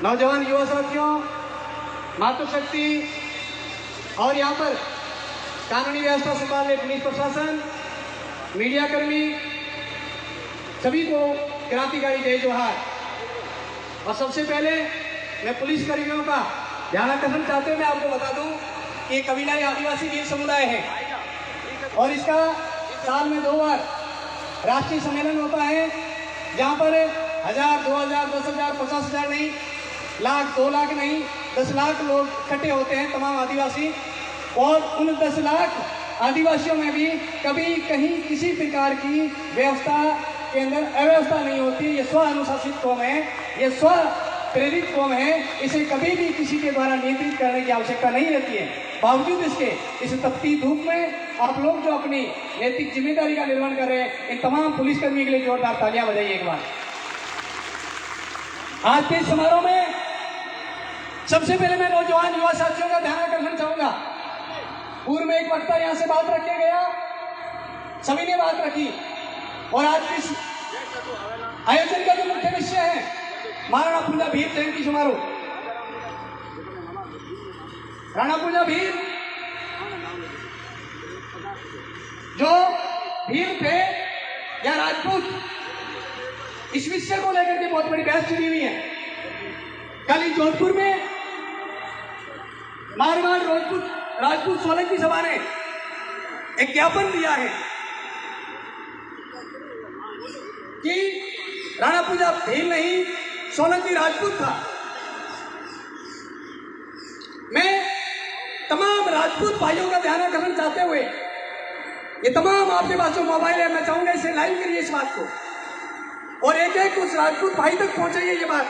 नौजवान युवा साथियों, मातृशक्ति और यहाँ पर कानूनी व्यवस्था संभाल रहे पुलिस प्रशासन, मीडिया कर्मी, सभी को क्रांतिकारी जय जोहार। और सबसे पहले मैं पुलिस कर्मियों का ध्यान आकर्षण चाहते हुए मैं आपको बता दूं कि ये कबीलाई आदिवासी वीर समुदाय है और इसका साल में 2 बार राष्ट्रीय सम्मेलन होता है, जहाँ पर 1000, 2000, 10,000, 50,000 नहीं, लाख, 2 लाख नहीं, 10 लाख लोग इकट्ठे होते हैं, तमाम आदिवासी। और उन 10 लाख आदिवासियों में भी कभी कहीं किसी प्रकार की व्यवस्था के अंदर अव्यवस्था नहीं होती। ये स्व अनुशासित कौम है, ये स्व प्रेरित कौम है, इसे कभी भी किसी के द्वारा नियंत्रित करने की आवश्यकता नहीं रहती है। बावजूद इसके इस तपती धूप में आप लोग जो अपनी नैतिक जिम्मेदारी का निर्वहन कर रहे हैं, इन तमाम पुलिसकर्मियों के लिए जोरदार तालियां बजाइए एक बार। आज के समारोह में सबसे पहले मैं नौजवान युवा साथियों का ध्यान आकर्षण चाहूंगा। पूर्व में एक वक्ता यहां से बात रख के गया, सभी ने बात रखी, और आज इस आयोजन का जो मुख्य विषय है महाराणा प्रताप भीर जयंती समारोह। राणा प्रताप भीर जो भील थे या राजपूत, इस विषय को लेकर के बहुत बड़ी बहस चली हुई है। कल ही जोधपुर में मारवाड़ राजपूत सोलंकी सभा ने एक ज्ञापन दिया है कि राणा प्रताप भील नहीं, सोलंकी राजपूत था। मैं तमाम राजपूत भाइयों का ध्यान आकर्षण चाहते हुए, ये तमाम आपके पास जो मोबाइल है, मैं चाहूंगा इसे लाइव करिए इस बात को, और एक एक उस राजपूत भाई तक पहुंचाइए ये बात।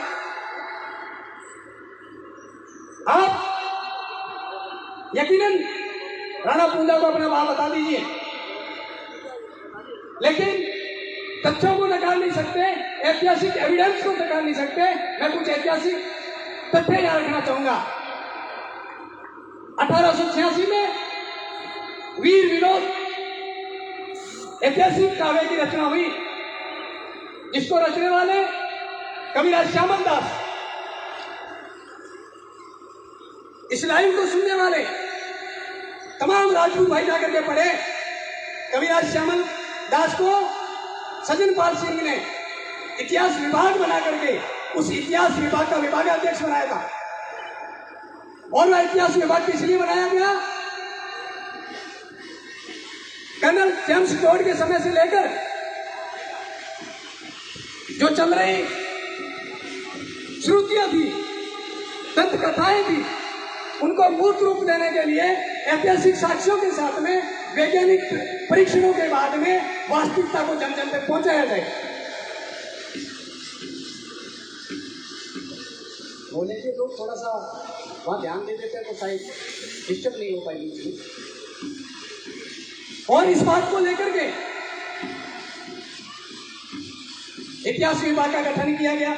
आप यकीनन राणा प्रताप को अपना भाव बता दीजिए, लेकिन तथ्यों को नकार नहीं सकते, ऐतिहासिक एविडेंस को नकार नहीं सकते। मैं कुछ ऐतिहासिक तथ्य यहां रखना चाहूंगा। 1886 में वीर विनोद ऐतिहासिक काव्य की रचना हुई, जिसको रचने वाले कविराज श्यामल दास, इस लाइव को सुनने वाले तमाम राजपूत भाई जाकर के पढ़े। कविराज श्यामल दास को सज्जन पाल सिंह ने इतिहास विभाग बना करके उस इतिहास विभाग का विभागाध्यक्ष बनाया था। और वह इतिहास विभाग किस लिए बनाया गया? कर्नल जेम्स टोड के समय से लेकर जो चल रही श्रुतियां थी, दंत कथाएं थी, उनको मूर्त रूप देने के लिए ऐतिहासिक साक्ष्यों के साथ में वैज्ञानिक परीक्षणों के बाद में वास्तविकता को जन जन तक पहुंचाया जाए। बोले के लोग थोड़ा सा वहां ध्यान दे देते हैं तो शायद डिस्टर्ब नहीं हो पाएगी। और इस बात को लेकर के इतिहास विभाग का गठन किया गया।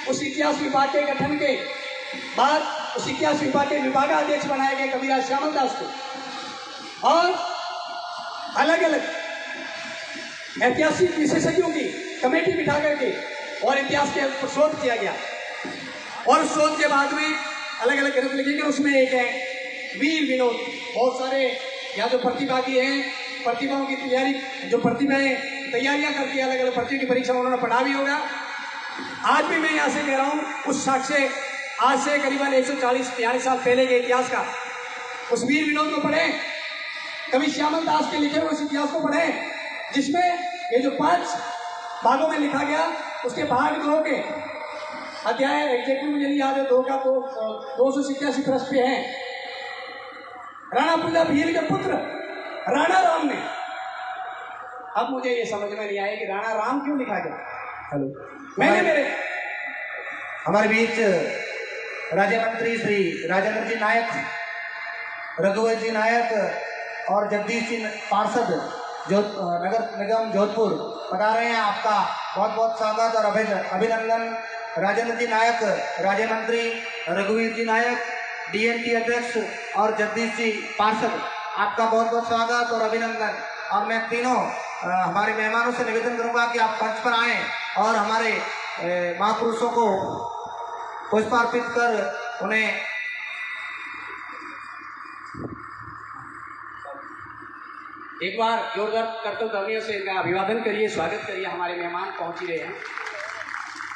उस इतिहास विभाग के गठन के बाद उस इतिहास विभाग के विभागाध्यक्ष बनाए गए कविराज श्यामल दास को, और अलग अलग ऐतिहासिक विशेषज्ञों की कमेटी बिठा करके और इतिहास के ऊपर शोध किया गया। और शोध के बाद में अलग अलग ग्रंथ लिखे गए। उसमें एक है वीर विनोद। बहुत सारे यहाँ जो प्रतिभागी हैं, प्रतिभाओं की तैयारी, जो प्रतिभाएं तैयारियां करती है अलग अलग प्रतियों की परीक्षा, उन्होंने पढ़ा भी होगा। आज भी मैं यहाँ से कह रहा हूँ, उस साक्ष्य आज से करीबन 140-42 साल पहले के इतिहास का उस वीर विनोद को पढ़ें, कवि श्यामल दास के लिखे हुए उस इतिहास को पढ़ें, जिसमें ये जो 5 भागों में लिखा गया, उसके भाग 2 के अध्याय एग्जैक्टली मुझे नहीं याद है, 2 का तो 287 पृष्ठ पे है। राणा प्रताप भील के पुत्र राणा राम ने, अब मुझे ये समझ में नहीं आया कि राणा राम क्यों लिखा गया। हेलो, हमारे बीच राज्य मंत्री श्री राजेंद्र जी नायक, रघुवीर जी नायक और जगदीश जी पार्षद नगर निगम जोधपुर बता रहे हैं। आपका बहुत बहुत स्वागत और अभिनंदन। राजेंद्र जी नायक, राज्य मंत्री रघुवीर जी नायक, डीएनटी अध्यक्ष और जगदीश जी पार्षद, आपका बहुत बहुत स्वागत और अभिनंदन। और मैं तीनों हमारे मेहमानों से निवेदन करूंगा कि आप मंच पर आएं और हमारे महापुरुषों को पुष्पार्पित कर उन्हें एक बार जोरदार करतब ध्वनियों से इनका अभिवादन करिए, स्वागत करिए। हमारे मेहमान पहुंच ही रहे हैं।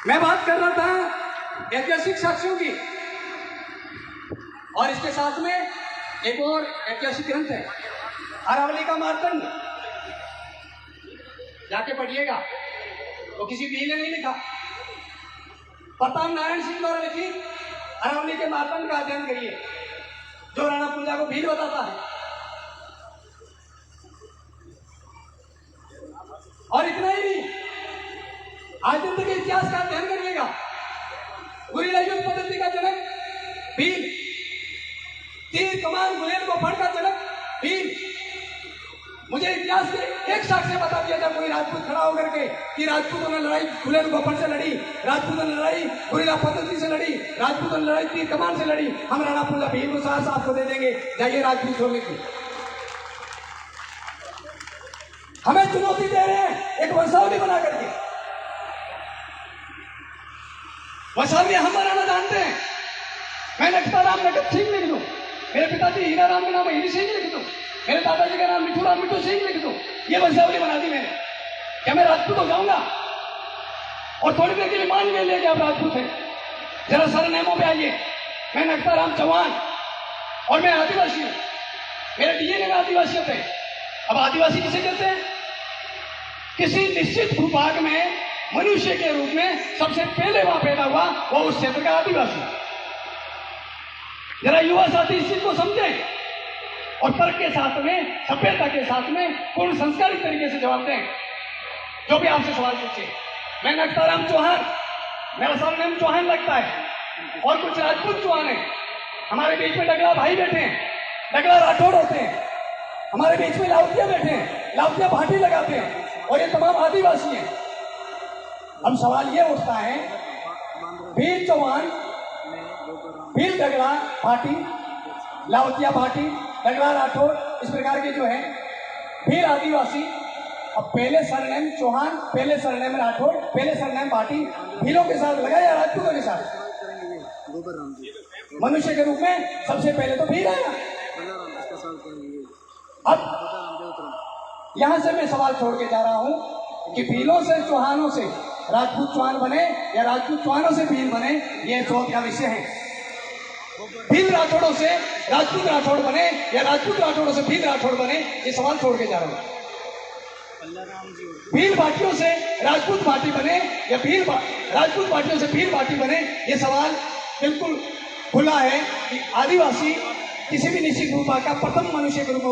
मैं बात कर रहा था ऐतिहासिक साक्ष्यों की, और इसके साथ में एक और ऐतिहासिक ग्रंथ है अरावली का मार्तंड। जाके पढ़िएगा, वो किसी भी ने नहीं लिखा, प्रताप नारायण सिंह द्वारा लिखी अरावली के मार्तंड का अध्ययन करिए, जो राणा पूजा को भील बताता है। और इतना ही नहीं, आदित्य के इतिहास का अध्ययन करिएगा। गुरिल्ला युद्ध पद्धति का जनक भील, तीर कमान गुलेल को फड़ का जनक भील। मुझे इतिहास के एक साक्ष्य बता दिया था कोई राजपूत खड़ा होकर के कि राजपूतों ने लड़ाई गुलेल को फड़ से लड़ी, राजपूतों ने लड़ाई गुरिल्ला पद्धति से लड़ी, राजपूतों ने लड़ाई तीर कमान से लड़ी, हम राणा पूजा भील को साहस आपको दे देंगे, जाइए राजपूत होने की। हमें चुनौती दे रहे हैं एक वंशावली बना करके। वंशावली हम बनाना जानते हैं। मैं नक्शा राम नगद सिंह लिख दूं, मेरे पिताजी हीरा राम के नाम हीरी सिंह लिख दूं, मेरे दादाजी का नाम मिठू राम मिठू सिंह लिख दूं, ये वंशावली बना दी मैंने। क्या मैं राजपूत हो जाऊंगा? और थोड़ी देर के लिए मान लिया कि आप राजपूत हैं। जरा सरनेमों पे आइए। मैं नक्शा राम चौहान और मैं आदिवासी हूं, मेरे डीएनए में आदिवासियत है। अब आदिवासी किसे कहते हैं? किसी निश्चित भूभाग में मनुष्य के रूप में सबसे पहले वहां पैदा हुआ वो उस क्षेत्र का आदिवासी। जरा युवा साथी इस चीज को समझें और तर्क के साथ में, सभ्यता के साथ में पूर्ण संस्कारित तरीके से जवाब दें जो भी आपसे सवाल पूछे। मैं नक्ताराम चौहान, मेरा सरनेम चौहान लगता है, और कुछ राजपूत चौहान है। हमारे बीच में डगला भाई बैठे हैं, डगला राठौड़ होते हैं, हमारे बीच में लाउतिया बैठे हैं, लाउतिया भाटी लगाते हैं, और ये तमाम आदिवासी हैं। अब सवाल ये उठता है, भील चौहान, भील डगला भाटी, लाउतिया भाटी, डगला राठौड़, इस प्रकार के जो है भील आदिवासी। अब पहले सरनेम चौहान, पहले सरनेम राठौड़, पहले सरनेम भाटी, भीलों के साथ लगा या राजपूतों के साथ? मनुष्य के रूप में सबसे पहले तो भील आया। अब यहां से मैं सवाल छोड़ के जा रहा हूं कि भीलों से चौहानों से राजपूत चौहान बने या राजपूत चौहानों से भील बने, यह शोध का विषय है। भील राठौड़ों से राजपूत राठौड़ बने या राजपूत राठौड़ों से भील राठौड़ बने, ये सवाल छोड़ के जा रहा हूं। भील भाटियों से राजपूत भाटी बने या राजपूत भाटियों से भील भाटी बने, ये सवाल बिल्कुल खुला है कि आदिवासी किसी भी निश्चित भूभाग का प्रथम मनुष्य के रूप में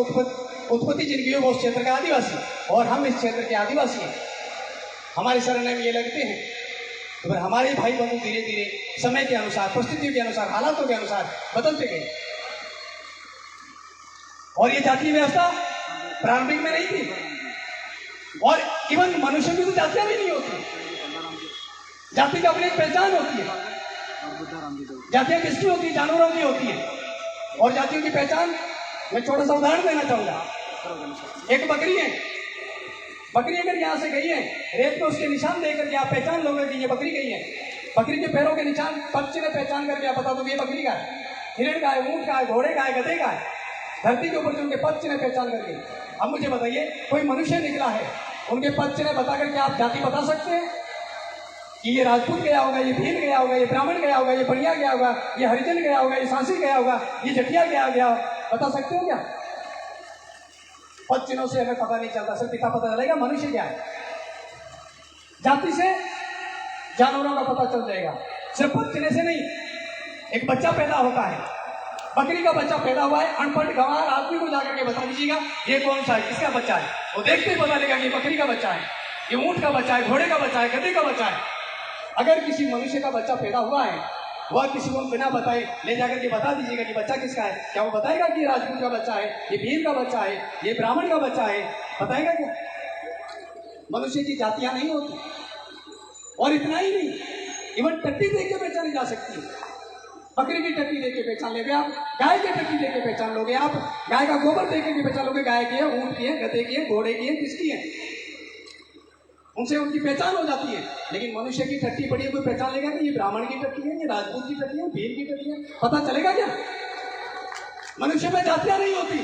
उत्पत्ति जिनकी हो वो उस क्षेत्र का आदिवासी, और हम इस क्षेत्र के आदिवासी हैं। हमारे सरनेम ये लगते हैं, तो फिर हमारे भाई बंधु धीरे धीरे समय के अनुसार, परिस्थितियों के अनुसार, हालातों के अनुसार बदलते गए। और ये जातीय व्यवस्था प्रारंभिक में नहीं थी, और इवन मनुष्य की तो जातियां भी नहीं होती। जाति की अपनी एक पहचान होती है। जातियां किसकी होती है? जानवरों की होती है। और जातियों की पहचान मैं छोटा सा उदाहरण देना चाहूंगा। एक बकरी है, बकरी अगर यहाँ से गई है, रेत में उसके निशान देख करके आप पहचान लोगे कि ये बकरी गई है। बकरी के पैरों के निशान पक्षी ने पहचान करके आप बता दोगे ये बकरी का है, हिरण का है, ऊंट का है, घोड़े का है, गधे का है। धरती के ऊपर जो उनके पक्ष ने पहचान करके। अब मुझे बताइए, कोई मनुष्य निकला है, उनके पक्ष ने बता करके आप जाति बता सकते हैं कि ये राजपूत गया होगा, ये भील गया होगा, ये ब्राह्मण गया होगा, ये बनिया गया होगा, ये हरिजन गया होगा, ये सांसी गया होगा, ये जटिया गया, बता सकते हो क्या? पद चिन्हों से हमें पता नहीं चलता, सिर्फ पिता पता चलेगा मनुष्य क्या है। जाति से जानवरों का पता चल जाएगा, सिर्फ पद चिन्ह से नहीं। एक बच्चा पैदा होता है, बकरी का बच्चा पैदा हुआ है, अनपढ़ गंवार आदमी को जाकर के बता दीजिएगा ये कौन सा है, किसका बच्चा है। वो देखते ही पता लगेगा कि बकरी का बच्चा है, ये ऊंट का बच्चा है, घोड़े का बच्चा है, गधे का बच्चा है। अगर किसी मनुष्य का बच्चा पैदा हुआ है, वह किसी को बिना बताए ले जाकर के बता दीजिएगा कि बच्चा किसका है, क्या वो बताएगा कि ये राजपूत का बच्चा है, ये भील का बच्चा है, ये ब्राह्मण का बच्चा है? बताएगा क्या? मनुष्य की जातियां नहीं होती। और इतना ही नहीं, इवन टट्टी देख के पहचानी जा सकती है। बकरी की टट्टी देख के पहचान लेंगे आप, गाय की टट्टी देख के पहचान लोगे आप, गाय का गोबर देख के पहचान लोगे गाय की है, ऊंट की है, गधे की है, घोड़े की है, किसकी है। उनसे उनकी पहचान हो जाती है। लेकिन मनुष्य की टट्टी पड़ी है, कोई पहचान लेगा कि ये ब्राह्मण की टट्टी है, ये राजपूत की टट्टी है, भील की टट्टी है? पता चलेगा क्या? मनुष्य में जातियां नहीं होती,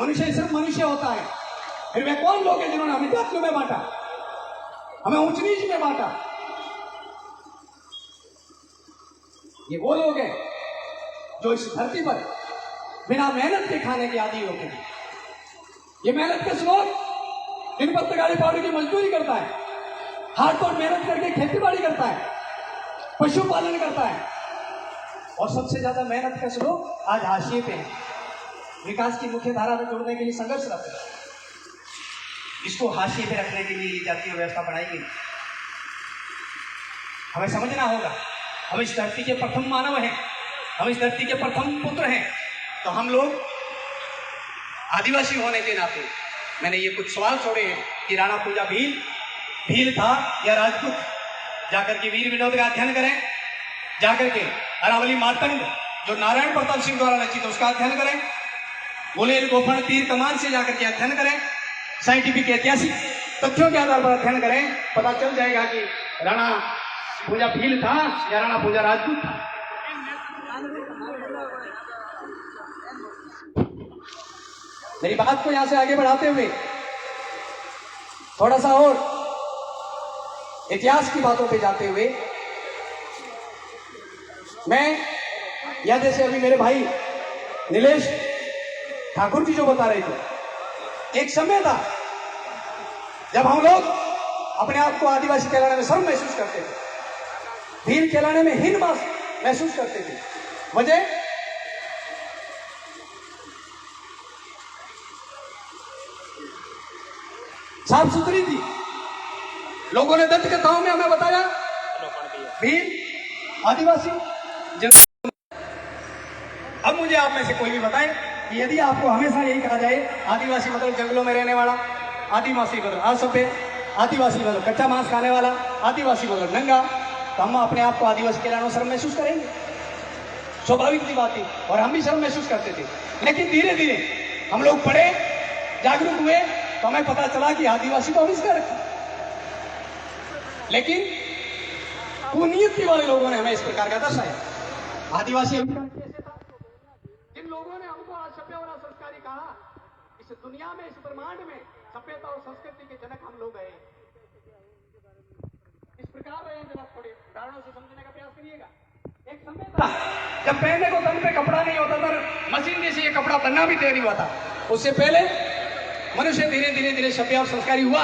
मनुष्य सिर्फ मनुष्य होता है। फिर वे कौन लोग हैं जिन्होंने हमें जातियों में बांटा, हमें ऊंच नीच में बांटा? ये वो लोग हैं जो इस धरती पर बिना मेहनत के खाने के आदी होते हैं। ये मेहनत के श्लोक दिन पर गाड़ी पाउडर की मजदूरी करता है, हाथ पर मेहनत करके खेती बाड़ी करता है, पशुपालन करता है, और सबसे ज्यादा मेहनत के श्लोक आज हाशिए पे हैं, विकास की मुख्य धारा में जोड़ने के लिए संघर्षरत है। इसको हाशिए पे रखने के लिए जातीय व्यवस्था बनाई गई। हमें समझना होगा, हम इस धरती के प्रथम मानव हैं, हम इस धरती के प्रथम पुत्र हैं। तो हम लोग आदिवासी होने के नाते मैंने ये कुछ सवाल छोड़े हैं कि राणा पूजा भील था या राजपूत। जाकर के वीर विनोद का अध्ययन करें, जाकर के अरावली मार्तंड जो नारायण प्रताप सिंह द्वारा रचित उसका अध्ययन करें, गुलेल गोफन तीर कमान से जाकर के अध्ययन करें, साइंटिफिक ऐतिहासिक तथ्यों के आधार पर अध्ययन करें। पता चल जाएगा कि राणा पूजा भील था या राणा पूजा राजपूत था। मेरी बात को यहां से आगे बढ़ाते हुए थोड़ा सा और इतिहास की बातों पे जाते हुए मैं या जैसे अभी मेरे भाई नीलेश ठाकुर जी जो बता रहे थे, एक समय था जब हम लोग अपने आप को आदिवासी कहलाने में शर्म महसूस करते थे, भील कहलाने में हीन महसूस करते थे। वजह साफ सुथरी थी। लोगों ने दंत कथाओं में हमें बताया भील आदिवासी। अब मुझे आप में से कोई भी बताए कि यदि आपको हमेशा यही कहा जाए आदिवासी मतलब जंगलों में रहने वाला, आदिवासी मतलब असभ्य, आदिवासी मतलब कच्चा मांस खाने वाला, आदिवासी मतलब नंगा, तो हम अपने आप को आदिवासी कहलाने में शर्म महसूस करेंगे। स्वाभाविक सी बात थी और हम भी शर्म महसूस करते थे। लेकिन धीरे धीरे हम लोग पढ़े, जागरूक हुए, तो हमें पता चला कि आदिवासी तो आविष्कार है। लेकिन कुनीति वाले लोगों ने हमें इस प्रकार का दर्शाया। आदिवासी आविष्कार कैसे था? जिन लोगों ने हमको असभ्य और असंस्कारी कहा, इस दुनिया में, इस ब्रह्मांड में सभ्यता और संस्कृति के जनक हम लोग हैं। इस प्रकार रहे जनक, थोड़े उदाहरणों से समझने का प्रयास करिएगा। एक समय था जब पहनने को तन पे कपड़ा नहीं होता था, मशीन जैसे ये कपड़ा बनना भी तय नहीं हुआ था। उससे पहले मनुष्य धीरे धीरे धीरे सभ्य और संस्कारी हुआ,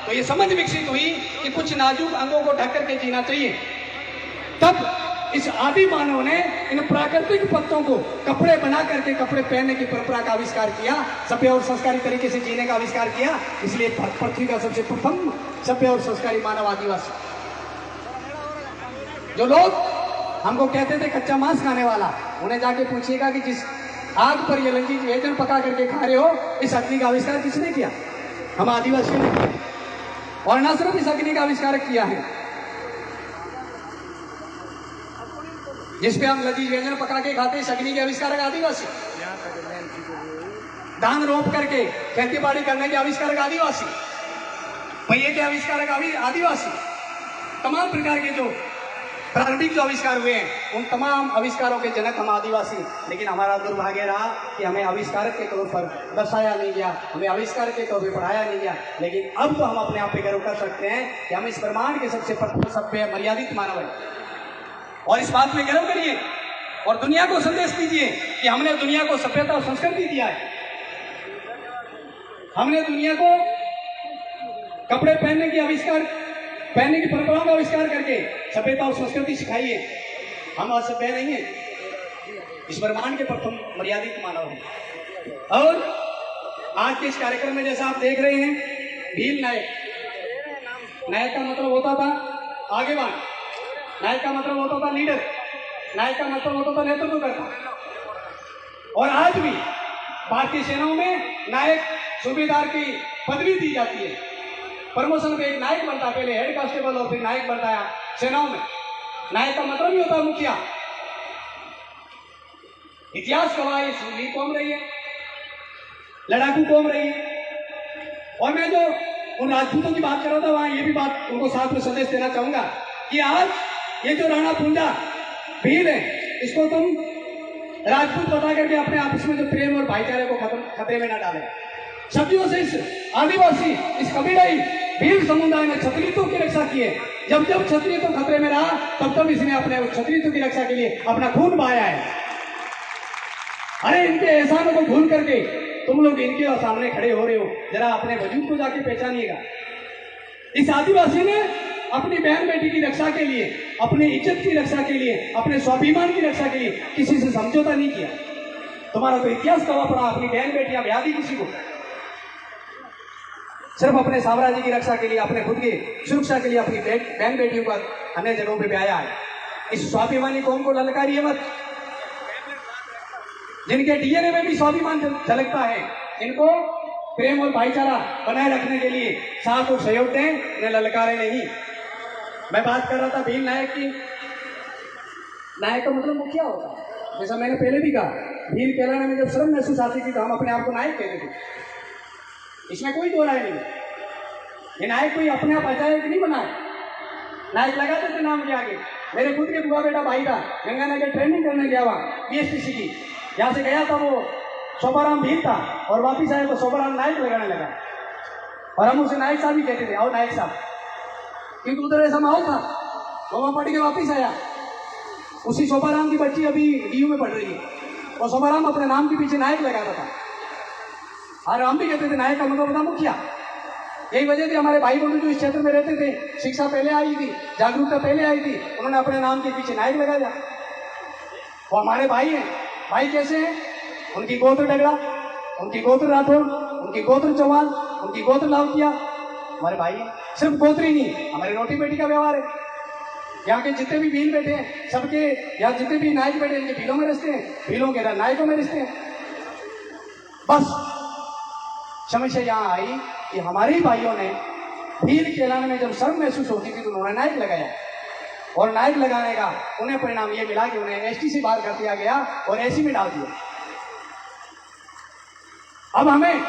तो ये समझ विकसित हुई कि कुछ नाजुक अंगों को ढक करके जीना चाहिए। तब इस आदि मानव ने इन प्राकृतिक पत्तों को कपड़े बना करके कपड़े पहनने की परंपरा का आविष्कार किया, सभ्य और संस्कारी तरीके से जीने का आविष्कार किया। इसलिए पृथ्वी का सबसे प्रथम सभ्य और संस्कारी मानव आदिवासी। जो लोग हमको कहते थे कच्चा मांस खाने वाला, उन्हें जाके पूछिएगा कि जिस आग पर ये लंजी व्यंजन पका करके खा रहे हो, इस अग्नि का आविष्कार किसने किया? हम आदिवासियों ने किया। और न सिर्फ इस अग्नि का आविष्कार किया है, जिसपे हम लजीज व्यंजन पका के खाते, इस अग्नि के आविष्कारक आदिवासी। धान रोप करके खेती बाड़ी करने के आविष्कारक आदिवासी, पहिए के आविष्कारक आदिवासी। तमाम प्रकार के जो प्रारंभिक जो आविष्कार हुए हैं, उन तमाम आविष्कारों के जनक हम आदिवासी। लेकिन हमारा दुर्भाग्य रहा कि हमें आविष्कारक के तौर पर दर्शाया नहीं गया, हमें आविष्कारक के तौर पर पढ़ाया नहीं गया। लेकिन अब तो हम अपने आप पे गर्व कर सकते हैं कि हम इस ब्रह्मांड के सबसे प्रथम सभ्य मर्यादित मानव हैं। और इस बात में गर्व करिए और दुनिया को संदेश दीजिए कि हमने दुनिया को सभ्यता और संस्कृति दिया है। हमने दुनिया को कपड़े पहनने की परंपराओं का आविष्कार करके सभ्यता और संस्कृति सिखाई है। हम असभ्य नहीं है, इस ब्रह्मांड के प्रथम मर्यादित मानव हैं। और आज के इस कार्यक्रम में जैसा आप देख रहे हैं, भील नायक का मतलब होता था आगेवान, नायक का मतलब होता था लीडर, नायक का मतलब होता था नेतृत्व करता। और आज भी भारतीय सेनाओं में नायक सूबेदार की पदवी दी जाती है। प्रमोशन में एक नायक बनता है, पहले हेड कांस्टेबल और फिर नायक बनता है सेनाओं में। नायक का मतलब ही होता है मुखिया। इतिहास गवाह ये सूरवीर कौम रही है, लड़ाकू कौम रही है। और मैं जो उन राजपूतों की बात कर रहा था, वहां ये भी बात उनको साथ में संदेश देना चाहूंगा कि आज ये जो राणा पूंजा भील है, इसको तुम राजपूत बता करके अपने आपस में जो प्रेम और भाईचारे को खतरे में न डालें। सदियों से इस आदिवासी, इस कबीलाई भील समुदाय ने क्षत्रियों की रक्षा की है। जब जब क्षत्रिय तो खतरे में रहा, तब तब इसने अपने क्षत्रियों की रक्षा के लिए अपना खून बहाया है। अरे इनके एहसानों को भूल करके तुम लोग इनके सामने खड़े हो रहे हो, जरा अपने वजूद को जाके पहचानिएगा। इस आदिवासी ने अपनी बहन बेटी की रक्षा के लिए, अपनी इज्जत की रक्षा के लिए, अपने स्वाभिमान की रक्षा के लिए किसी से समझौता नहीं किया। तुम्हारा तो इतिहास गवाह पड़ा, अपनी बहन बेटियां ब्याह दी किसी को, सिर्फ अपने साम्राज्य की रक्षा के लिए, अपने खुद की सुरक्षा के लिए अपनी बहन बेटियों को अन्य जगहों पे ब्याया है। इस स्वाभिमानी कौम को ललकारिए मत, जिनके डीएनए में भी स्वाभिमान झलकता है। इनको प्रेम और भाईचारा बनाए रखने के लिए साथ और सहयोग दें, इन्हें ललकारे नहीं। मैं बात कर रहा था भील नायक की। नायक का मतलब मुखिया होता है। जैसा मैंने पहले भी कहा, भील कहलाने में जब शर्म महसूस आती थी तो हम अपने आप को नायक कहते थे, इसमें कोई दो राय नहीं। ये नायक कोई अपने आप अचायक नहीं बना है, नायक लगाते थे नाम के आगे। मेरे खुद के बुआ बेटा भाई था, गंगानगर ट्रेनिंग करने गया वहाँ पीएसटीसी की, यहाँ से गया था, वो शोभाराम भील था और वापिस आया तो शोभाराम नायक लगाने लगा और हम उसे नायक साहब ही कहते थे, आओ नायक साहब, क्योंकि उधर ऐसा माहौल था। वो वहाँ पढ़ के वापिस आया, उसी शोभाराम की बच्ची अभी डीयू में पढ़ रही है और शोभाराम अपने नाम के पीछे नायक लगाता था। और हम भी कहते थे नायक का मतलब था मुखिया। यही वजह थी हमारे भाई बंधु जो इस क्षेत्र में रहते थे, शिक्षा पहले आई थी, जागरूकता पहले आई थी, उन्होंने अपने नाम के पीछे नायक लगा दिया। वो हमारे भाई हैं। भाई कैसे हैं? उनकी गोत्र डगड़ा, उनकी गोत्र राठौड़, उनकी गोत्र चौहान, उनकी गोत्र लावकिया, हमारे भाई हैं। सिर्फ गोत्र ही नहीं, हमारे रोटी बेटी का व्यवहार है। यहाँ के जितने भी भील बैठे हैं, सबके यहाँ जितने भी नायक बैठे हैं, इनके भीलों में रिश्ते हैं, भीलों के नायकों में रिश्ते हैं। बस समस्या यहाँ आई कि हमारे ही भाइयों ने भील कहलाने में जब शर्म महसूस होती थी तो उन्होंने नायक लगाया, और नायक लगाने का उन्हें परिणाम ये मिला कि उन्हें एसटी से बाहर कर दिया गया और एसी में डाल दिया। अब हमें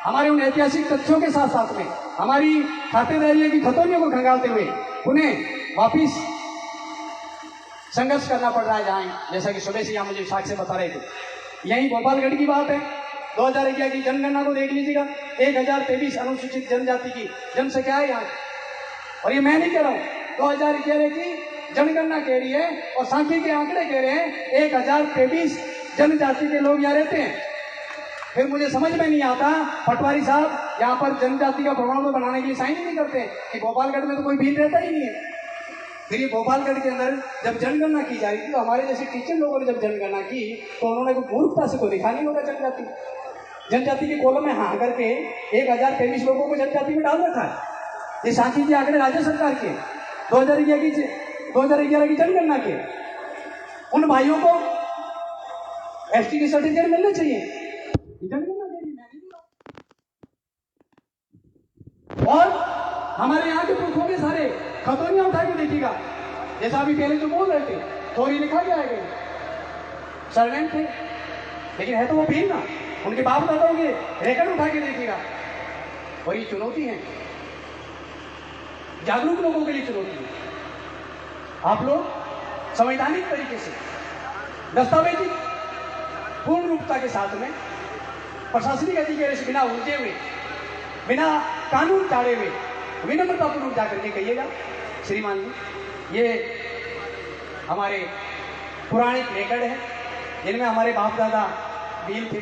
हमारे उन ऐतिहासिक तथ्यों के साथ साथ में हमारी खातेदारी की खतौनियों को खंगालते हुए उन्हें वापिस संघर्ष करना पड़ रहा है। जहाँ जैसा कि सुबह से यहाँ मुझे साक्ष्य बता रहे थे, यही गोपालगढ़ की बात है। 2011 की जनगणना को देख लीजिएगा, 1023 अनुसूचित जनजाति की जनसंख्या है यहाँ। और ये मैं नहीं कह रहा हूँ, 2011 की जनगणना कह रही है और सांख्यिकी के आंकड़े कह रहे हैं 1023 जनजाति के लोग यहाँ रहते हैं। फिर मुझे समझ में नहीं आता, पटवारी साहब यहाँ पर जनजाति का प्रमाण पत्र बनाने के लिए साइन ही नहीं करते कि गोपालगढ़ में तो कोई भील रहता ही नहीं है। फिर ये गोपालगढ़ के अंदर जब जनगणना की जा रही थी तो हमारे जैसे टीचर लोगों ने जब जनगणना की तो उन्होंने मूर्खता से कोई लिखा नहीं होगा जनजाति के कॉलम में हाँ करके 1023 लोगों को जनजाति में डाल रखा है। ये सांख्यिकी के आंकड़े राज्य सरकार के 2011 की जनगणना के। उन भाइयों को एसटी की सर्टिफिकेट मिलने चाहिए। और हमारे यहाँ के पुरखों के सारे खतौनियां उठा के देखिएगा, जैसा अभी पहले जो बोल रहे थे, थोड़ी लिखा गया है, सरनेम थे, लेकिन है तो वो भील ना। उनके बाप दादाओं के रिकॉर्ड उठा के देखिएगा। और ये चुनौती है, जागरूक लोगों के लिए चुनौती है। आप लोग संवैधानिक तरीके से दस्तावेजी पूर्ण रूपता के साथ में प्रशासनिक अधिकारी से बिना उलझे हुए, बिना कानून चाड़े हुए विनम्रतापूर्वक जाकर के कहिएगा, श्रीमान जी ये हमारे पुराणिक रिकॉर्ड है जिनमें हमारे बाप दादा भील थे।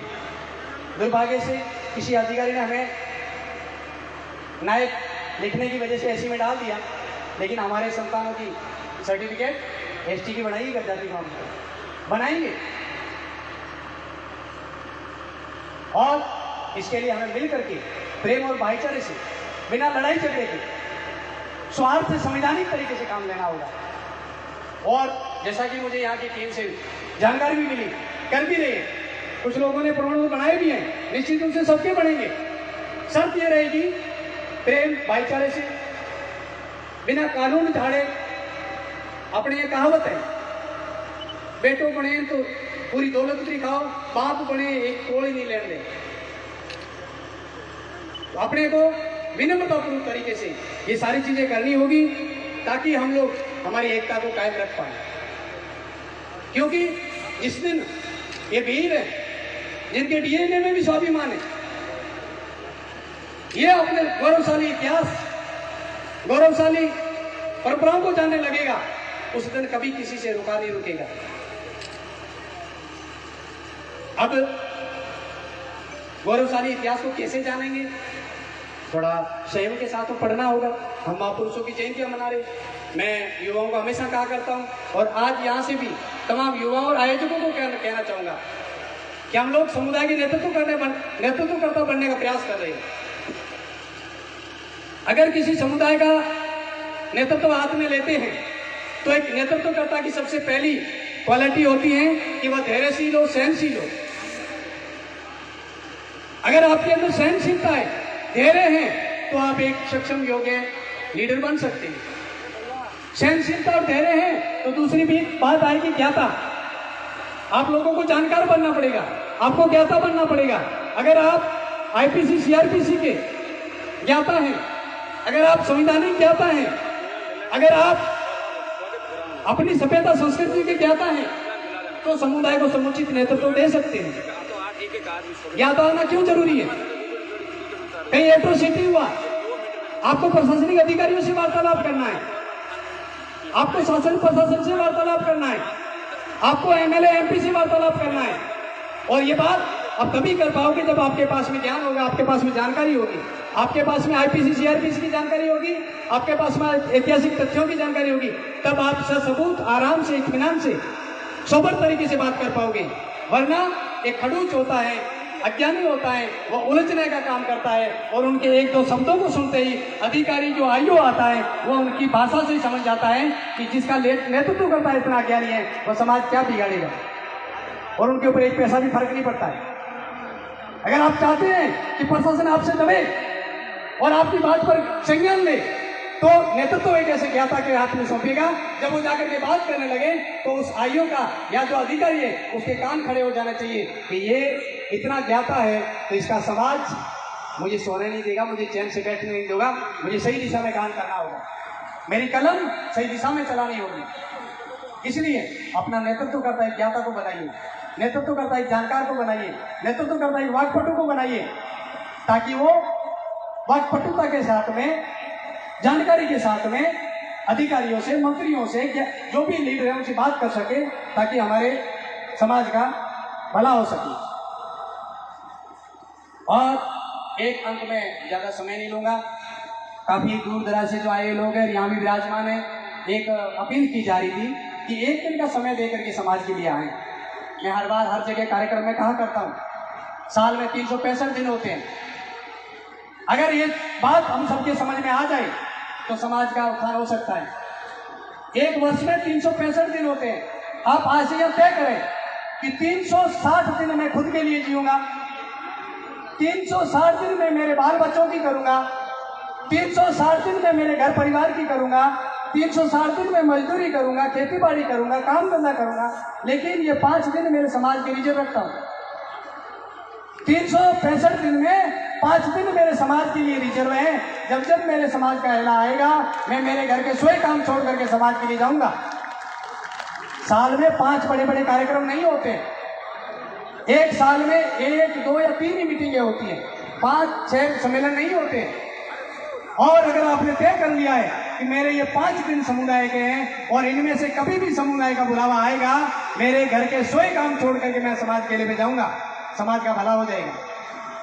दुर्भाग्य से किसी अधिकारी ने हमें नायक लिखने की वजह से ऐसी में डाल दिया, लेकिन हमारे संतानों की सर्टिफिकेट एसटी की बनाइएगा, जाति का बनाएंगे। और इसके लिए हमें मिल करके प्रेम और भाईचारे से, बिना लड़ाई झगड़े के, स्वार्थ से, संवैधानिक तरीके से काम लेना होगा। और जैसा कि मुझे यहाँ की टीम से जानकारी भी मिली, कर भी रही है, कुछ लोगों ने प्रमाण पत्र बनाए भी हैं, निश्चित रूप से सबके बनेंगे। शर्त यह रहेगी प्रेम भाईचारे से, बिना कानून झाड़े। अपने ये कहावत है, बेटो बने तो पूरी दौलत भी खाओ, बाप बने एक कोड़ी नहीं लेने दे। तो अपने को विनम्रतापूर्वक तरीके से ये सारी चीजें करनी होगी ताकि हम लोग हमारी एकता को कायम रख पाए। क्योंकि इस दिन ये वीर है जिनके डीएनए में भी स्वाभिमान है, ये अपने गौरवशाली इतिहास, गौरवशाली परंपराओं को जानने लगेगा, उस दिन कभी किसी से रुका नहीं रुकेगा। अब गौरवशाली इतिहास को कैसे जानेंगे? थोड़ा संयम के साथ पढ़ना होगा। हम महापुरुषों की जयंतियां मना रहे, मैं युवाओं को हमेशा कहा करता हूं और आज यहां से भी तमाम युवाओं और आयोजकों को कहना चाहूंगा कि हम लोग समुदाय के नेतृत्वकर्ता बनने का प्रयास कर रहे हैं। अगर किसी समुदाय का नेतृत्व हाथ में लेते हैं तो एक नेतृत्वकर्ता की सबसे पहली क्वालिटी होती है कि वह धैर्यशील हो, सहनशील हो। अगर आपके अंदर सहनशीलता है, धैर्य है, तो आप एक सक्षम योग्य लीडर बन सकते हैं। सहनशीलता और धैर्य है तो दूसरी भी बात आएगी ज्ञाता। आप लोगों को जानकार बनना पड़ेगा, आपको ज्ञाता बनना पड़ेगा। अगर आप आईपीसी सीआरपीसी के ज्ञाता हैं, अगर आप संवैधानिक ज्ञाता हैं, अगर आप अपनी सभ्यता संस्कृति के ज्ञाता हैं, तो समुदाय को समुचित नेतृत्व दे सकते हैं। ज्ञाता होना क्यों जरूरी है? कहीं एट्रोसिटी हुआ, आपको प्रशासनिक अधिकारियों से वार्तालाप करना है, आपको शासन प्रशासन से वार्तालाप करना है, आपको एमएलए एमपी से वार्तालाप करना है। और ये बात आप तभी कर पाओगे जब आपके पास में ज्ञान होगा, आपके पास में जानकारी होगी, आपके पास में आईपीसी सीआरपीसी की जानकारी होगी, आपके पास में ऐतिहासिक तथ्यों की जानकारी होगी। तब आप ससबूत आराम से, इत्मीनान से, सोबर तरीके से बात कर पाओगे। वरना एक खड़ूस होता है, अज्ञानी होता है, वो उलझने का काम करता है और उनके एक दो शब्दों को सुनते ही अधिकारी जो आईओ आता है वो उनकी भाषा से ही समझ जाता है कि जिसका नेतृत्व करता है इतना अज्ञानी है, वो समाज क्या बिगाड़ेगा, और उनके ऊपर एक पैसा भी फर्क नहीं पड़ता है। अगर आप चाहते हैं कि प्रशासन आपसे दबे और आपकी बात पर संज्ञान ले, तो नेतृत्व एक ऐसे ज्ञाता के हाथ में सौंपेगा। जब वो जाकर के बात करने लगे तो उस आईओ का या जो अधिकारी है उसके कान खड़े हो जाना चाहिए कि ये इतना ज्ञाता है तो इसका समाज मुझे सोने नहीं देगा, मुझे चैन से बैठने नहीं देगा, मुझे सही दिशा में काम करना होगा, मेरी कलम सही दिशा में चलानी होगी। इसलिए अपना नेतृत्व करता है ज्ञाता को बनाइए, नेतृत्व करता है जानकार को बनाइए, नेतृत्व करता है वाक्पटु को बनाइए, ताकि वो वाक्पटुता के साथ में, जानकारी के साथ में अधिकारियों से, मंत्रियों से, जो भी लीडर है उनसे बात कर सके, ताकि हमारे समाज का भला हो सके। और एक अंत में ज्यादा समय नहीं लूंगा, काफी दूर दराज से जो आए लोग हैं यहाँ भी विराजमान है, एक अपील की जा रही थी कि एक दिन का समय देकर के समाज के लिए आए। मैं हर बार हर जगह कार्यक्रम में कहा करता हूँ, साल में 365 दिन होते हैं। अगर ये बात हम सबके समझ में आ जाए तो समाज का उत्थान हो सकता है। एक वर्ष में 365 दिन होते हैं। आप आज से यह तय करें कि 360 दिन मैं खुद के लिए जीऊंगा, 360 दिन में मेरे बाल बच्चों की करूंगा, 360 दिन में मेरे घर परिवार की करूंगा, 360 दिन में मजदूरी करूंगा, खेती बाड़ी करूंगा, काम धंधा करूंगा, लेकिन ये 5 दिन मेरे समाज के लिए रखता हूं। 365 दिन में 5 दिन मेरे समाज के लिए रिजर्व है। जब जब मेरे समाज का एला आएगा, मैं मेरे घर के सोए काम छोड़ करके समाज के लिए जाऊंगा। साल में 5 बड़े बड़े कार्यक्रम नहीं होते, एक साल में 1, 2 या 3 ही मीटिंगें होती हैं, 5-6 सम्मेलन नहीं होते। और अगर आपने तय कर लिया है कि मेरे ये 5 दिन समुदाय के हैं और इनमें से कभी भी समुदाय का बुलावा आएगा, मेरे घर के सोए काम छोड़ करके मैं समाज के लिए में जाऊंगा, समाज का भला हो जाएगा।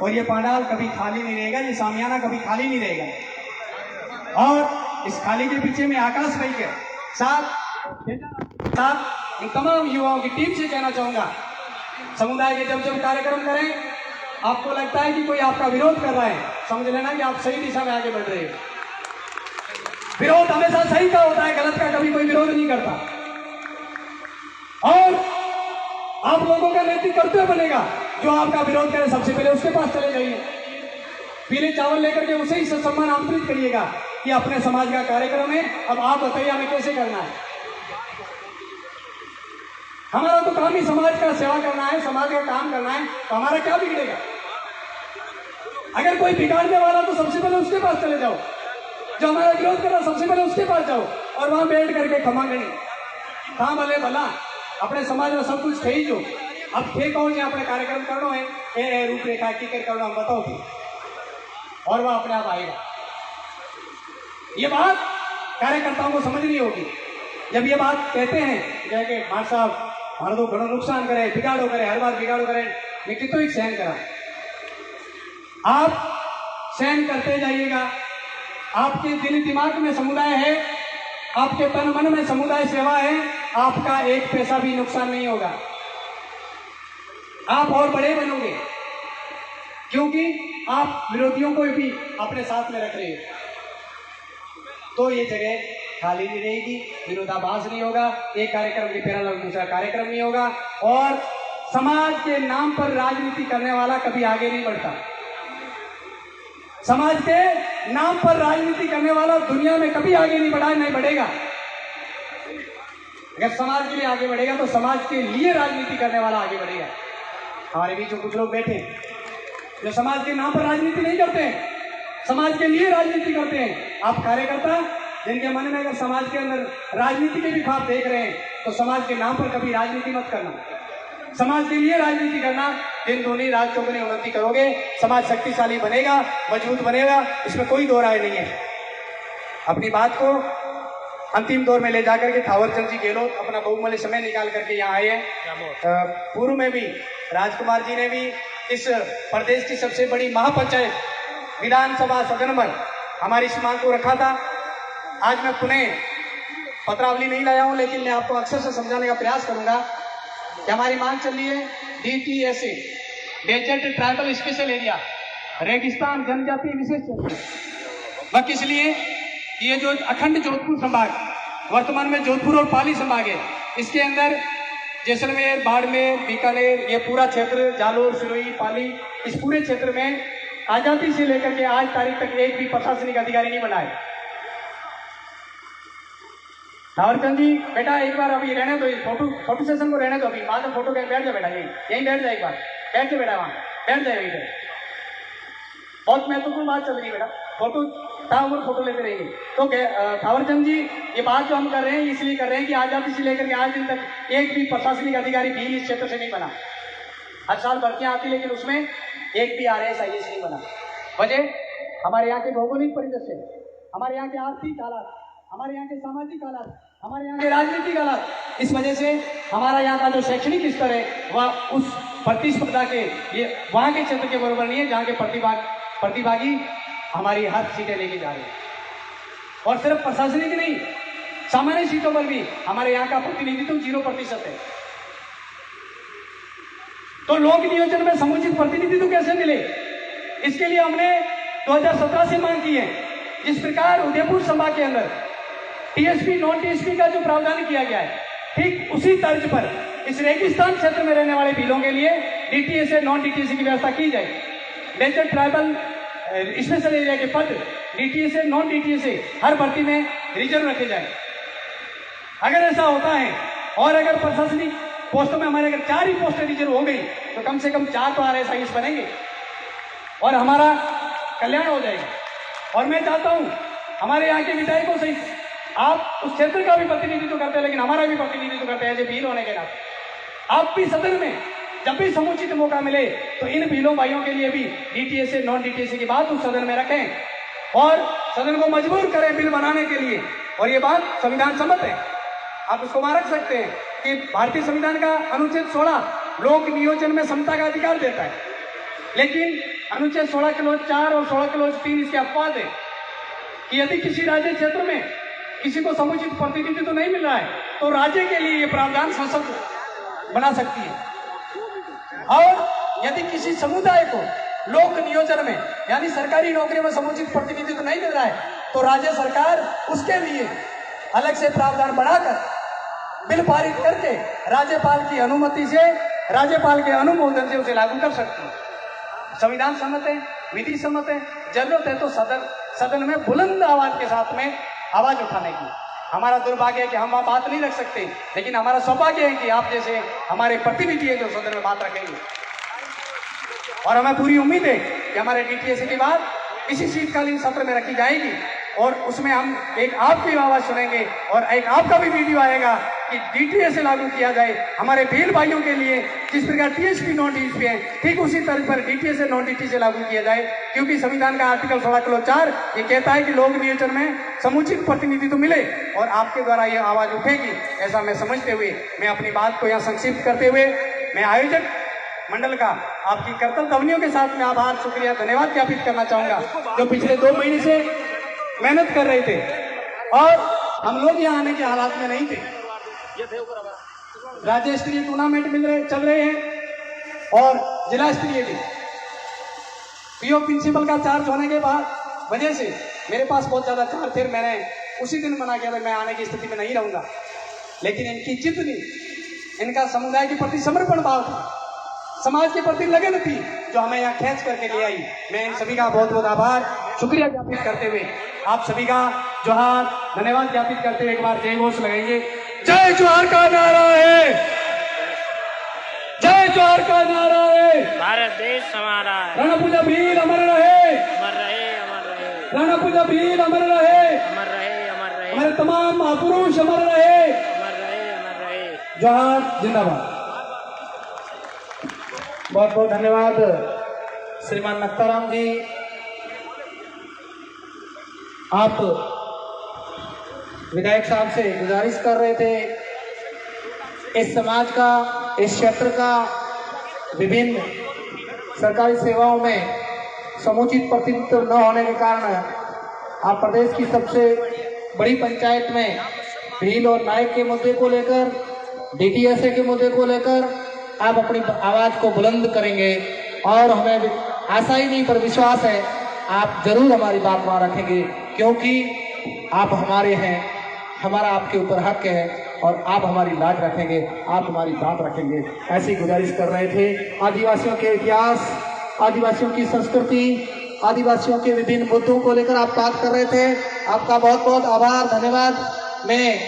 और ये पंडाल कभी खाली नहीं रहेगा, ये सामियाना कभी खाली नहीं रहेगा। और इस खाली के पीछे में आकाश भाई के साथ इन तमाम युवाओं की टीम से कहना चाहूंगा, समुदाय के जब जब कार्यक्रम करें, आपको लगता है कि कोई आपका विरोध कर रहा है, समझ लेना कि आप सही दिशा में आगे बढ़ रहे हो। विरोध हमेशा सही का होता है, गलत का कभी कोई विरोध नहीं करता। और आप लोगों का नैतिक कर्तव्य बनेगा, जो आपका विरोध करे सबसे पहले उसके पास चले जाइए, पीले चावल लेकर के उसे ही सम्मान आमंत्रित करिएगा कि अपने समाज का कार्यक्रम है, अब आप बताइए हमें कैसे करना है। हमारा तो काम ही समाज का सेवा करना है, समाज का काम करना है, तो हमारा क्या बिगड़ेगा? अगर कोई बिगाड़ने वाला तो सबसे पहले उसके पास चले जाओ, जो हमारा विरोध कर रहा सबसे पहले उसके पास जाओ और वहां बैठ करके खमागणी था भले भला अपने समाज में सब कुछ थे जो अब थे कौन है अपने कार्यक्रम करना है ए रूपरेखा की कर करना हम बताओ भी और वह अपने आप आएगा। ये बात कार्यकर्ताओं को समझनी होगी। जब ये बात कहते हैं कि भाट साहब हमारा तो घणो नुकसान करे बिगाड़ो करे हर बार बिगाड़ो करे, मैं कितो ही सहन करा। आप सहन करते जाइएगा। आपके दिल दिमाग में समुदाय है, आपके तन मन में समुदाय सेवा है, आपका एक पैसा भी नुकसान नहीं होगा। आप और बड़े बनोगे क्योंकि आप विरोधियों को भी अपने साथ में रख रहे हो। तो ये जगह खाली नहीं रहेगी, विरोधाभास नहीं होगा, एक कार्यक्रम के पैरेलल दूसरा कार्यक्रम नहीं होगा और समाज के नाम पर राजनीति करने वाला कभी आगे नहीं बढ़ता। समाज के नाम पर राजनीति करने वाला दुनिया में कभी आगे नहीं बढ़ा, नहीं बढ़ेगा। अगर समाज के लिए आगे बढ़ेगा तो समाज के लिए राजनीति करने वाला आगे बढ़ेगा। हमारे बीच में कुछ लोग बैठे जो समाज के नाम पर राजनीति नहीं करते हैं, समाज के लिए राजनीति करते हैं। आप कार्यकर्ता जिनके मन में अगर समाज के अंदर राजनीति के भी ख्वाब देख रहे हैं तो समाज के नाम पर कभी राजनीति मत करना, समाज के लिए राजनीति करना। दिन दूनी रात चौगुनी उन्नति करोगे, समाज शक्तिशाली बनेगा, मजबूत बनेगा, इसमें कोई दो राय नहीं है। अपनी बात को अंतिम दौर में ले जाकर के थावरचंद जी गहलोत अपना बहुमूल्य समय निकाल करके यहाँ आए हैं। पूर्व में भी राजकुमार जी ने भी इस प्रदेश की सबसे बड़ी महापंचायत विधानसभा सदन में हमारी इस मांग को रखा था। आज मैं पुनः पत्रावली नहीं लाया हूं, लेकिन मैं आपको अक्सर से समझाने का प्रयास करूंगा कि हमारी मांग चल रही है DTSA desert tribal special area, रेगिस्तान जनजाति विशेष क्षेत्र। वह किस लिए? ये जो अखंड जोधपुर संभाग, वर्तमान में जोधपुर और पाली संभाग है, इसके अंदर जैसलमेर, बाड़मेर, बीकानेर, ये पूरा क्षेत्र, जालोर, सिरोही, पाली, इस पूरे क्षेत्र में आजादी से लेकर के आज तारीख तक एक भी प्रशासनिक अधिकारी नहीं बना है। थावरचंद जी बेटा एक बार अभी रहने दो, फोटो सेशन को रहने दो, अभी बाद में फोटो बैठ जाए बेटा, यही बैठ जाए, एक बार बैठ जाए बेटा, वहां बैठ जाए इधर। बहुत महत्वपूर्ण बात चल रही है बेटा, फोटो फोटो लेते रहेंगे। तो थावरचंद जी ये बात जो हम कर रहे हैं इसलिए कर रहे हैं कि आजादी से लेकर के आज दिन तक एक भी प्रशासनिक अधिकारी भी इस क्षेत्र से नहीं बना। हर साल भर्तियां आती लेकिन उसमें एक भी RAS IAS नहीं बना। वजह हमारे यहाँ के भौगोलिक परिदृश्य, हमारे यहाँ के आर्थिक हालात, हमारे यहाँ के सामाजिक हालात, हमारे यहाँ के राजनीतिक हालात, इस वजह से हमारा यहाँ का जो शैक्षणिक स्तर है वह उस प्रतिस्पर्धा के ये वहाँ के क्षेत्र के बराबर नहीं है जहाँ के प्रतिभागी हमारी हर सीटें लेके जा रहे हैं। और सिर्फ प्रशासनिक नहीं, सामान्य सीटों पर भी हमारे यहाँ का प्रतिनिधित्व 0% है। तो लोक नियोजन में समुचित प्रतिनिधित्व कैसे मिले, इसके लिए हमने 2017 से मांग की है। जिस प्रकार उदयपुर संभाग के अंदर TSP नॉन TSP का जो प्रावधान किया गया है, ठीक उसी तर्ज पर इस रेगिस्तान क्षेत्र में रहने वाले भीलों के लिए DTSA नॉन DTSA की व्यवस्था की जाए। डेजर्ट ट्राइबल स्पेशल एरिया के पद DTSA नॉन DTSA हर भर्ती में रिजर्व रखे जाए। अगर ऐसा होता है और अगर प्रशासनिक पोस्टों में हमारे अगर 4 ही पोस्टें रिजर्व हो गई तो कम से कम 4 तो RAS IAS बनेंगे और हमारा कल्याण हो जाएगा। और मैं चाहता हूं हमारे यहाँ के विधायकों से आप उस क्षेत्र का भी प्रतिनिधित्व करते हैं लेकिन हमारा भी प्रतिनिधित्व करते हैं भील होने के नाते। आप भी सदन में जब भी समुचित मौका मिले तो इन भीलों भाइयों के लिए भी DTSA नॉन DTSA की बात उस सदन में रखें और सदन को मजबूर करें बिल बनाने के लिए। और ये बात संविधान सम्मत है, आप उसको वहां रख सकते हैं कि भारतीय संविधान का अनुच्छेद 16 लोक नियोजन में समता का अधिकार देता है, लेकिन अनुच्छेद 16 क्लोज 4 और 16 क्लोज 3 इसके अपवाद है कि यदि किसी राज्य क्षेत्र में किसी को समुचित प्रतिनिधित्व तो नहीं मिल रहा है तो राज्य के लिए ये प्रावधान संसद बना सकती है। और यदि किसी समुदाय को लोक नियोजन में यानी सरकारी नौकरी में समुचित प्रतिनिधित्व नहीं मिल रहा है तो राज्य सरकार उसके लिए अलग से प्रावधान बढ़ाकर बिल पारित करके राज्यपाल की अनुमति से, राज्यपाल के अनुमोदन से उसे लागू कर सकती है। संविधान सम्मत है, विधि सम्मत है, जरूरत है तो सदन में बुलंद आवाज के साथ में आवाज उठाने की। हमारा दुर्भाग्य है कि हम वहां बात नहीं रख सकते, लेकिन हमारा सौभाग्य है कि आप जैसे हमारे प्रतिनिधि है जो सदन में बात रखेंगे। और हमें पूरी उम्मीद है कि कि हमारे डीटीएस की बात इसी शीतकालीन सत्र में रखी जाएगी और उसमें हम एक आपकी आवाज सुनेंगे और एक आपका भी वीडियो आएगा कि डीटीएस से लागू किया जाए हमारे भील भाइयों के लिए। जिस प्रकार टीएसपी नॉन टीएसपी है, ठीक उसी तरह पर डीटीएस से नॉन डीटी से लागू किया जाए, क्योंकि संविधान का आर्टिकल 16(4) ये कहता है कि लोक नियोजन में समुचित प्रतिनिधित्व मिले और आपके द्वारा ये आवाज उठेगी। ऐसा मैं समझते हुए मैं अपनी बात को यहाँ संक्षिप्त करते हुए मैं आयोजक मंडल का आपकी कर्तव्य ध्वनियों के साथ में आभार शुक्रिया धन्यवाद ज्ञापित करना चाहूंगा, जो पिछले 2 महीने से मेहनत कर रहे थे और हम लोग यहाँ आने के हालात में नहीं थे। राज्य स्तरीय टूर्नामेंट चल रहे हैं और जिला स्तरीय भी। पीओ प्रिंसिपल का चार्ज होने के बाद वजह से मेरे पास बहुत ज्यादा चार्ज थे, मैंने उसी दिन मना किया था मैं आने की स्थिति में नहीं रहूंगा। लेकिन इनकी जिद नहीं, इनका समुदाय के प्रति समर्पण भाव था, समाज के प्रति लगन थी, जो हमें यहाँ खींच करके ले आई। मैं इन सभी का बहुत बहुत आभार शुक्रिया ज्ञापित करते हुए आप सभी का जोहार धन्यवाद ज्ञापित करते हुए एक बार जय घोष लगाएंगे। जय जोहार का नारा है, जय जोहार का नारा है। भारत देश हमारा है, रणपूजा वीर अमर रहे, अमर रहे, अमर रहे, रणपूजा वीर अमर रहे, अमर रहे, अमर रहे, हमारे तमाम महापुरुष अमर रहे, अमर रहे, अमर रहे। जोहार जिंदाबाद। बहुत बहुत धन्यवाद श्रीमान नक्ताराम जी। आप विधायक साहब से गुजारिश कर रहे थे इस समाज का, इस क्षेत्र का विभिन्न सरकारी सेवाओं में समुचित प्रतिनिधित्व न होने के कारण आप प्रदेश की सबसे बड़ी पंचायत में भील और नायक के मुद्दे को लेकर, डीटीएसए के मुद्दे को लेकर आप अपनी आवाज को बुलंद करेंगे और हमें आशा ही नहीं पर विश्वास है आप जरूर हमारी बात वहां रखेंगे, क्योंकि आप हमारे हैं, हमारा आपके ऊपर हक है और आप हमारी लाज रखेंगे, आप हमारी बात रखेंगे। ऐसी गुजारिश कर रहे थे। आदिवासियों के इतिहास, आदिवासियों की संस्कृति, आदिवासियों के विभिन्न मुद्दों को लेकर आप बात कर रहे थे। आपका बहुत बहुत आभार धन्यवाद। मैं